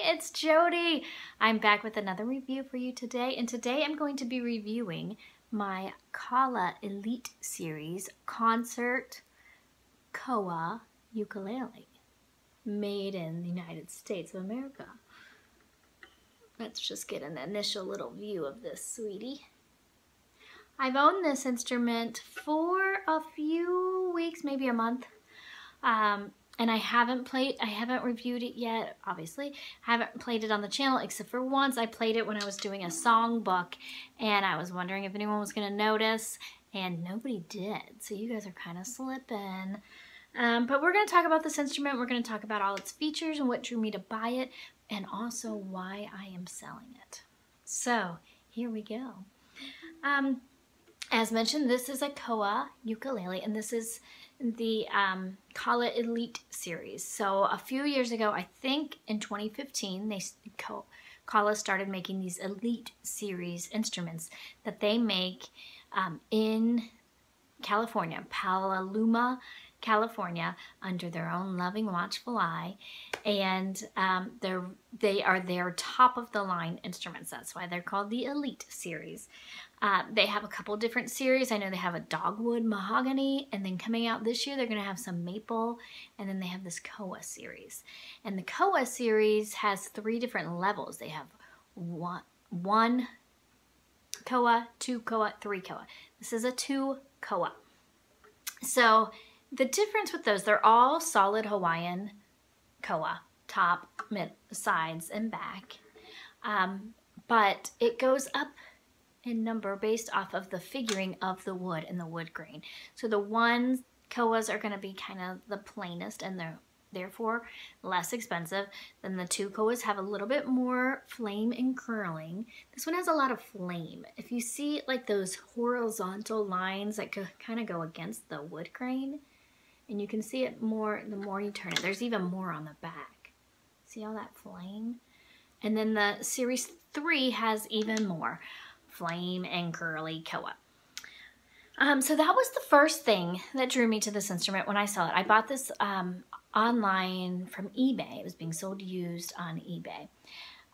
it's Jody. I'm back with another review for you today, and today I'm going to be reviewing my Kala Elite Series Concert Koa ukulele, made in the United States of America. Let's just get an initial little view of this sweetie. I've owned this instrument for a few weeks, maybe a month. And I haven't reviewed it yet, obviously. I haven't played it on the channel except for once. I played it when I was doing a songbook, and I was wondering if anyone was gonna notice, and nobody did. So you guys are kind of slipping. But we're gonna talk about this instrument. We're gonna talk about all its features and what drew me to buy it, and also why I am selling it. So here we go. As mentioned, this is a Koa ukulele, and this is the Kala Elite series. So a few years ago, I think in 2015, Kala started making these Elite series instruments that they make in California, Petaluma, California, under their own loving, watchful eye, and they are their top of the line instruments. That's why they're called the Elite series. They have a couple different series. I know they have a dogwood mahogany, and then coming out this year they're going to have some maple, and then they have this Koa series. And the Koa series has 3 different levels. They have one Koa, 2 Koa, 3 Koa. This is a 2 Koa. So the difference with those, they're all solid Hawaiian Koa, top, mid, sides, and back. But it goes up in number based off of the figuring of the wood and the wood grain. So the one Koas are going to be kind of the plainest, and they're therefore less expensive. Then the 2 Koas have a little bit more flame and curling. This one has a lot of flame. If you see like those horizontal lines that kind of go against the wood grain, and you can see it more the more you turn it. There's even more on the back. See all that flame? And then the Series 3 has even more flame and curly Koa. So that was the first thing that drew me to this instrument when I saw it. I bought this online from eBay. It was being sold used on eBay.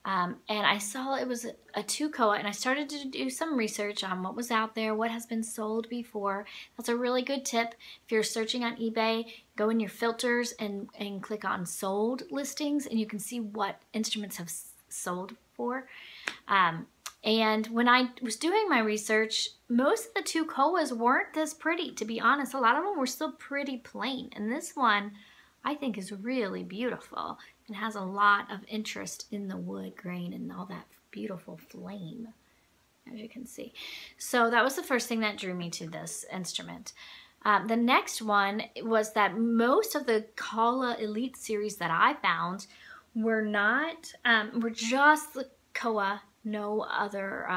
And I saw it was a 2 Koa, and I started to do some research on what was out there, what has been sold before. That's a really good tip. If you're searching on eBay, go in your filters and click on sold listings, and you can see what instruments have sold for. And when I was doing my research, most of the 2 Koas weren't this pretty, to be honest. A lot of them were still pretty plain. And this one, I think, is really beautiful and has a lot of interest in the wood grain and all that beautiful flame, as you can see. So that was the first thing that drew me to this instrument. The next one was that most of the Kala Elite series that I found were just the Koa, no other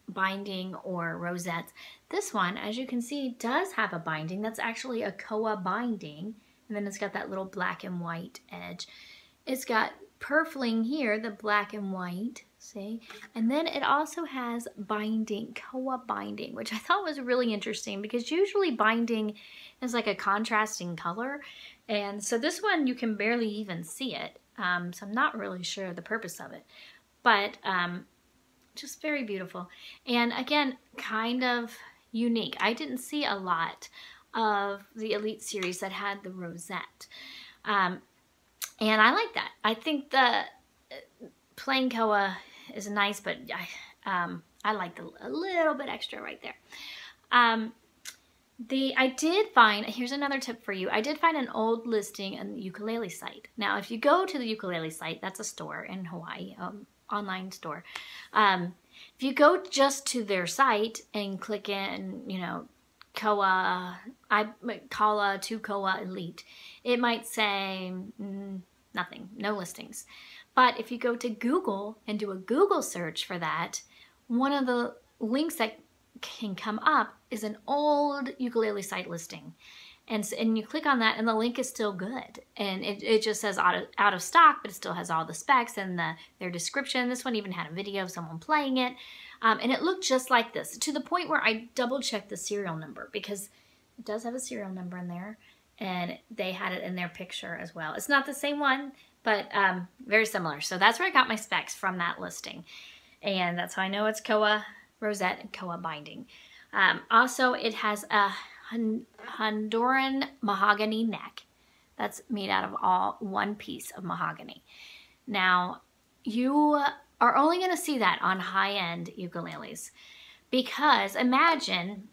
binding or rosettes. This one, as you can see, does have a binding. That's actually a Koa binding, and then it's got that little black and white edge. It's got purfling here, the black and white, see? And then it also has binding, Koa binding, which I thought was really interesting because usually binding is like a contrasting color. And so this one, you can barely even see it. So I'm not really sure the purpose of it. But just very beautiful. And again, kind of unique. I didn't see a lot of the Elite series that had the rosette. And I like that. I think the plain Koa is nice, but I like a little bit extra right there. I did find, here's another tip for you. I did find an old listing on the ukulele site. Now, if you go to the ukulele site, that's a store in Hawaii, online store. If you go just to their site and click in, you know, Koa, Kala 2 Koa Elite, it might say nothing, no listings. But if you go to Google and do a Google search for that, one of the links that can come up is an old ukulele site listing. And you click on that, and the link is still good. And it just says out of stock, but it still has all the specs and their description. This one even had a video of someone playing it. And it looked just like this, to the point where I double-checked the serial number, because it does have a serial number in there, and they had it in their picture as well. It's not the same one, but very similar. So that's where I got my specs from, that listing. And that's how I know it's koa rosette and koa binding. Also, it has a Honduran mahogany neck that's made out of all one piece of mahogany. Now, you are only going to see that on high-end ukuleles, because imagine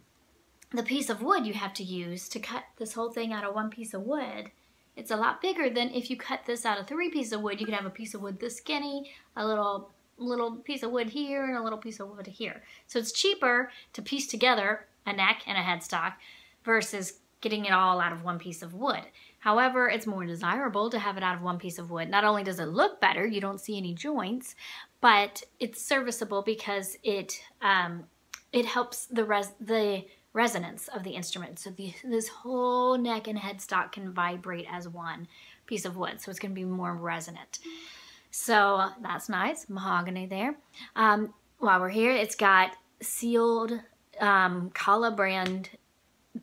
the piece of wood you have to use to cut this whole thing out of one piece of wood. It's a lot bigger than if you cut this out of 3 pieces of wood. You can have a piece of wood this skinny, a little piece of wood here, and a little piece of wood here. So it's cheaper to piece together a neck and a headstock versus getting it all out of one piece of wood. However, it's more desirable to have it out of one piece of wood. Not only does it look better, you don't see any joints, but it's serviceable because it helps the resonance of the instrument. So this whole neck and headstock can vibrate as one piece of wood. So it's going to be more resonant. So that's nice. Mahogany there. While we're here, it's got sealed Kala brand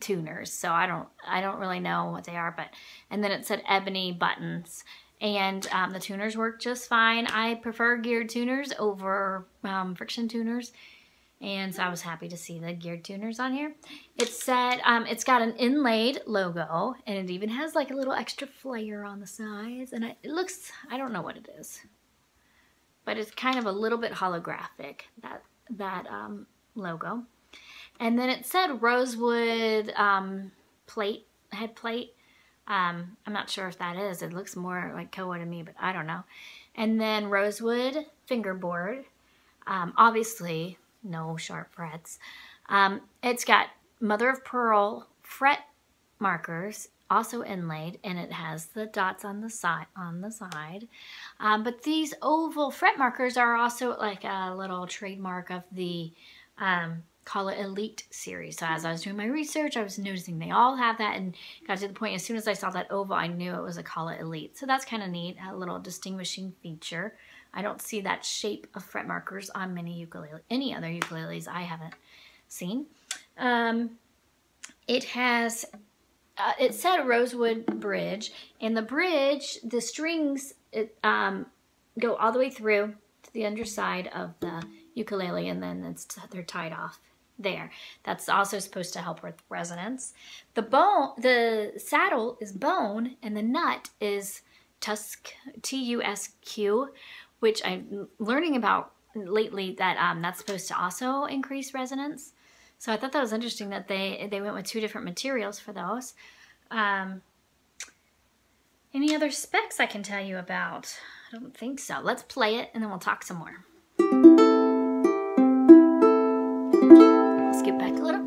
tuners. So I don't really know what they are, but, and then it said ebony buttons. And the tuners work just fine. I prefer geared tuners over friction tuners. And so I was happy to see the geared tuners on here. It said it's got an inlaid logo, and it even has like a little extra flare on the sides. And it looks, I don't know what it is, but it's kind of a little bit holographic, that logo. And then it said rosewood head plate. I'm not sure if that is. It looks more like koa to me, but I don't know. And then rosewood fingerboard. Obviously, no sharp frets. It's got mother of pearl fret markers, also inlaid, and it has the dots on the side. But these oval fret markers are also like a little trademark of the Kala Elite series. So as I was doing my research, I was noticing they all have that, and got to the point as soon as I saw that oval, I knew it was a Kala Elite. So that's kind of neat, a little distinguishing feature. I don't see that shape of fret markers on any other ukuleles I haven't seen. It has, it said rosewood bridge, and the bridge, the strings go all the way through to the underside of the ukulele, and then they're tied off there. That's also supposed to help with resonance. The saddle is bone, and the nut is Tusq, T-U-S-Q, which I'm learning about lately, that that's supposed to also increase resonance. So I thought that was interesting that they went with 2 different materials for those. Any other specs I can tell you about? I don't think so. Let's play it and then we'll talk some more. Let's get back a little.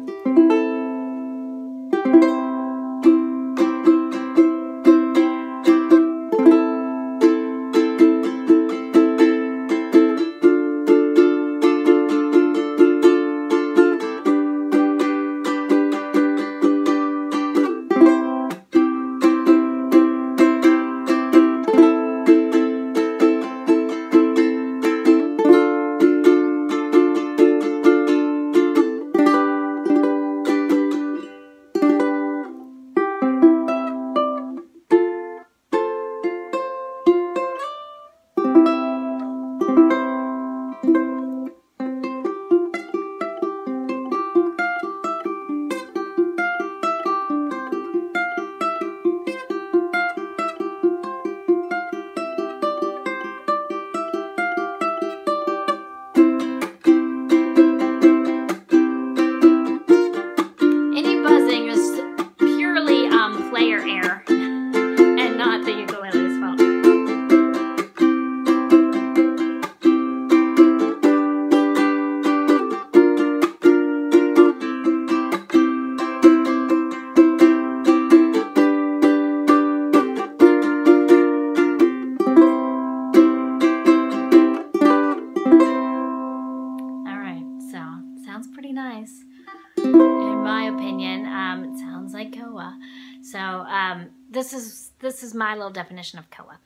Nice, in my opinion. It sounds like koa. So this is my little definition of koa.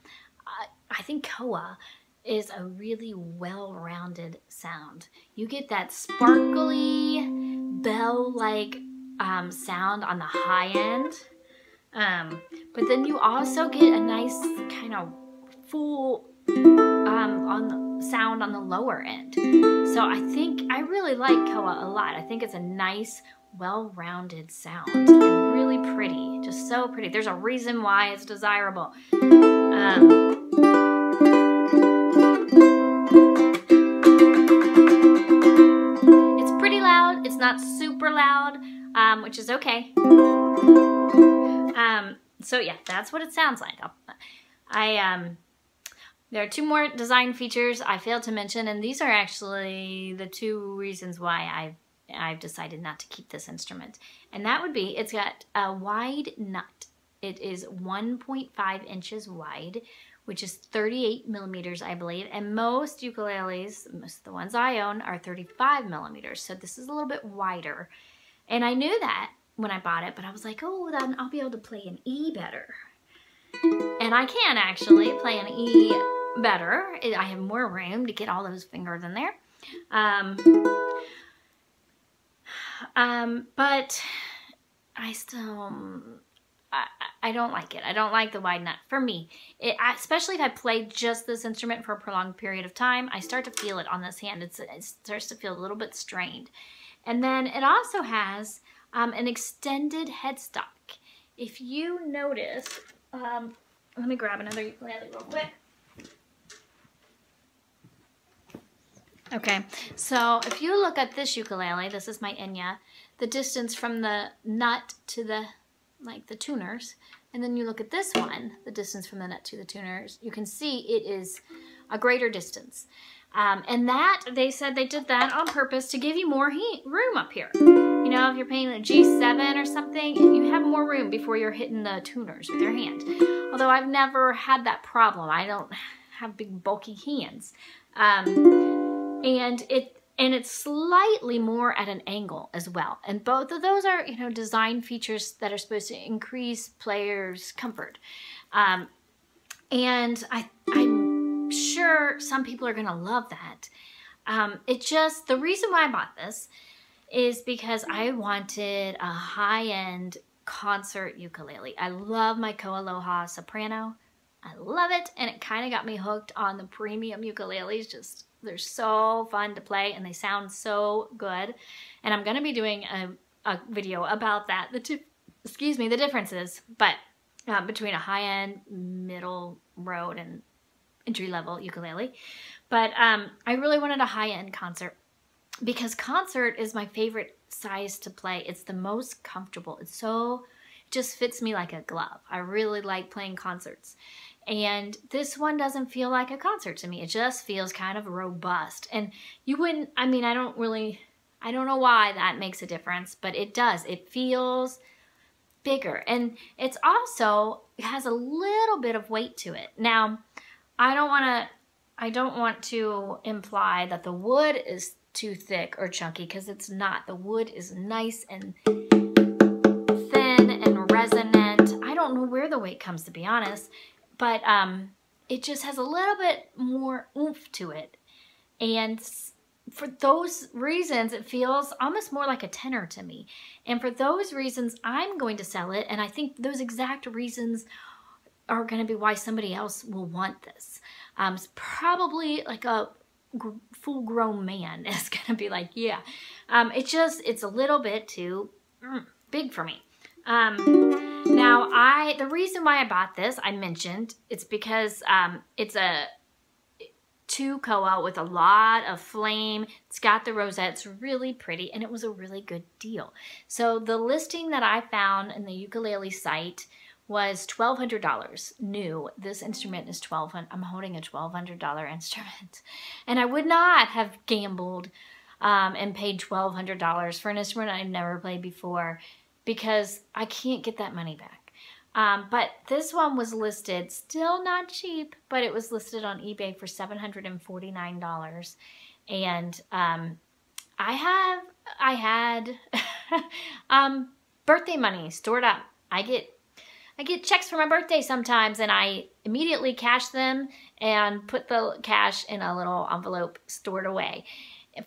I think koa is a really well-rounded sound. You get that sparkly bell-like sound on the high end, but then you also get a nice kind of full sound on the lower end. So I think I really like koa a lot. I think it's a nice, well-rounded sound and really pretty, just so pretty. There's a reason why it's desirable. It's pretty loud. It's not super loud, which is okay. So yeah, that's what it sounds like. There are 2 more design features I failed to mention, and these are actually the 2 reasons why I've decided not to keep this instrument. And that would be, it's got a wide nut. It is 1.5 inches wide, which is 38 millimeters, I believe. And most ukuleles, most of the ones I own, are 35 millimeters. So this is a little bit wider. And I knew that when I bought it, but I was like, oh, then I'll be able to play an E better. And I can actually play an E better. I have more room to get all those fingers in there. But I still, I don't like it. I don't like the wide nut for me. Especially if I play just this instrument for a prolonged period of time, I start to feel it on this hand. It starts to feel a little bit strained. And then it also has an extended headstock. If you notice, let me grab another ukulele real quick. Okay, so if you look at this ukulele, this is my Enya, the distance from the nut to the tuners, and then you look at this one, the distance from the nut to the tuners, you can see it is a greater distance. And that, they said they did that on purpose to give you more room up here. You know, if you're playing a G7 or something, you have more room before you're hitting the tuners with your hand. Although I've never had that problem. I don't have big bulky hands. And it's slightly more at an angle as well. And both of those are, you know, design features that are supposed to increase players' comfort. And I'm sure some people are gonna love that. The reason why I bought this is because I wanted a high-end concert ukulele. I love my Ko Aloha soprano. I love it, and it kind of got me hooked on the premium ukuleles. Just, they're so fun to play, and they sound so good. And I'm gonna be doing a video about that. The differences, but between a high-end, middle road, and entry-level ukulele. But I really wanted a high-end concert because concert is my favorite size to play. It's the most comfortable. It just fits me like a glove. I really like playing concerts. And this one doesn't feel like a concert to me. It just feels kind of robust. And you wouldn't, I mean, I don't know why that makes a difference, but it does. It feels bigger. And it has a little bit of weight to it. Now, I don't want to imply that the wood is too thick or chunky, because it's not. The wood is nice and thin and resonant. I don't know where the weight comes, to be honest, but it just has a little bit more oomph to it. And for those reasons, it feels almost more like a tenor to me. And for those reasons, I'm going to sell it. And I think those exact reasons are going to be why somebody else will want this. It's probably like a full-grown man is going to be like, yeah. It's a little bit too big for me. Now, the reason why I bought this, I mentioned, it's because it's a 2 koa with a lot of flame. It's got the rosettes, really pretty, and it was a really good deal. So the listing that I found in the ukulele site was $1,200 new. This instrument is $1,200. I'm holding a $1,200 instrument. And I would not have gambled and paid $1,200 for an instrument I've never played before, because I can't get that money back. But this one was listed, still not cheap, but it was listed on eBay for $749. And I had birthday money stored up. I get checks for my birthday sometimes, and I immediately cash them and put the cash in a little envelope stored away.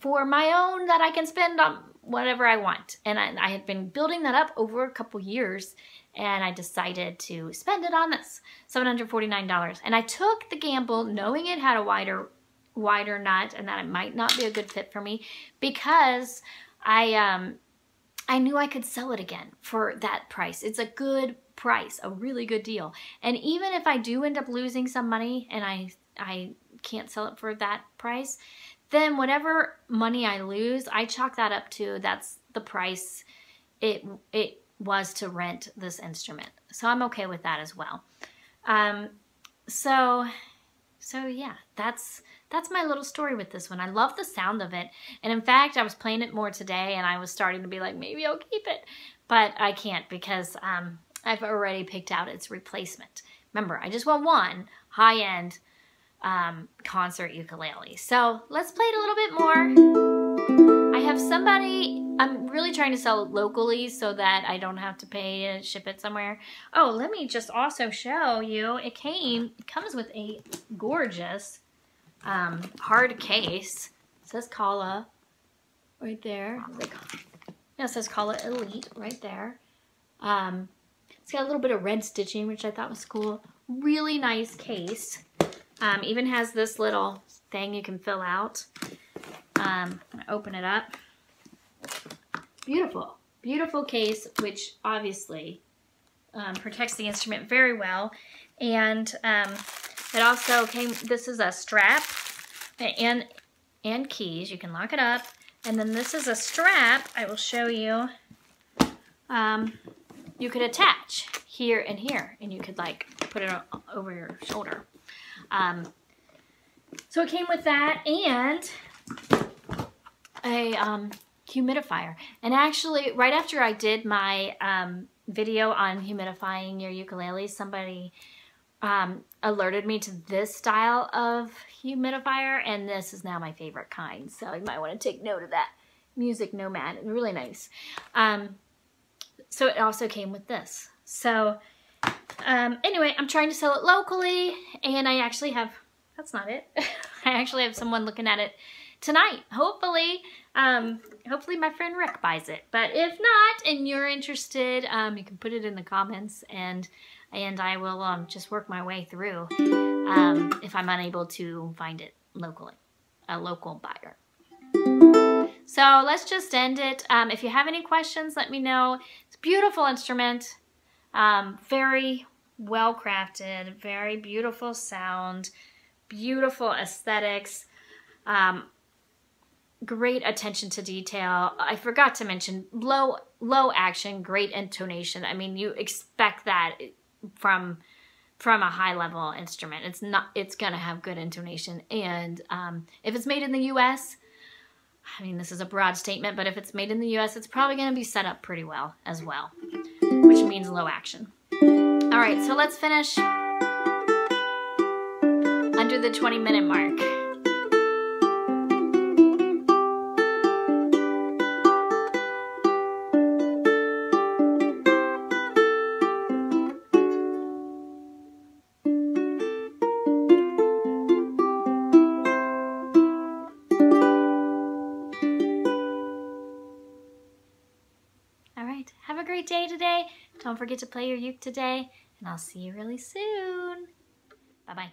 for my own that I can spend on whatever I want. And I had been building that up over a couple years, and I decided to spend it on this, $749. And I took the gamble knowing it had a wider nut and that it might not be a good fit for me, because I knew I could sell it again for that price. It's a good price, a really good deal. And even if I do end up losing some money and I can't sell it for that price, then whatever money I lose, I chalk that up to that's the price it was to rent this instrument. So I'm okay with that as well. So yeah, that's my little story with this one. I love the sound of it. And in fact, I was playing it more today and I was starting to be like, maybe I'll keep it. But I can't, because I've already picked out its replacement. Remember, I just want one high-end concert ukulele. So let's play it a little bit more. I have somebody, I'm really trying to sell it locally so that I don't have to pay to ship it somewhere. Oh, let me just also show you, it comes with a gorgeous hard case. It says Kala right there. Yeah, it says Kala Elite right there. It's got a little bit of red stitching, which I thought was cool. Really nice case. Even has this little thing you can fill out. I'm gonna open it up. Beautiful, beautiful case, which obviously protects the instrument very well. And it also came, this is a strap and keys. You can lock it up. And then this is a strap, I will show you. You could attach here and here, and you could like put it over your shoulder. So it came with that and a humidifier. And actually, right after I did my video on humidifying your ukulele, somebody alerted me to this style of humidifier, and this is now my favorite kind. So you might want to take note of that. Music Nomad, really nice. So it also came with this. So anyway, I'm trying to sell it locally, and I actually have, that's not it. I actually have someone looking at it tonight. Hopefully, hopefully my friend Rick buys it. But if not, and you're interested, you can put it in the comments, and I will just work my way through if I'm unable to find it locally, a local buyer. So let's just end it. If you have any questions, let me know. It's a beautiful instrument, very well crafted, very beautiful sound, beautiful aesthetics, great attention to detail. I forgot to mention low action, great intonation. I mean, you expect that from a high level instrument. It's gonna have good intonation. And if it's made in the US, I mean, this is a broad statement, but if it's made in the US, it's probably gonna be set up pretty well as well, which means low action. All right, so let's finish under the 20-minute mark. Have a great day today. Don't forget to play your uke today, and I'll see you really soon. Bye-bye.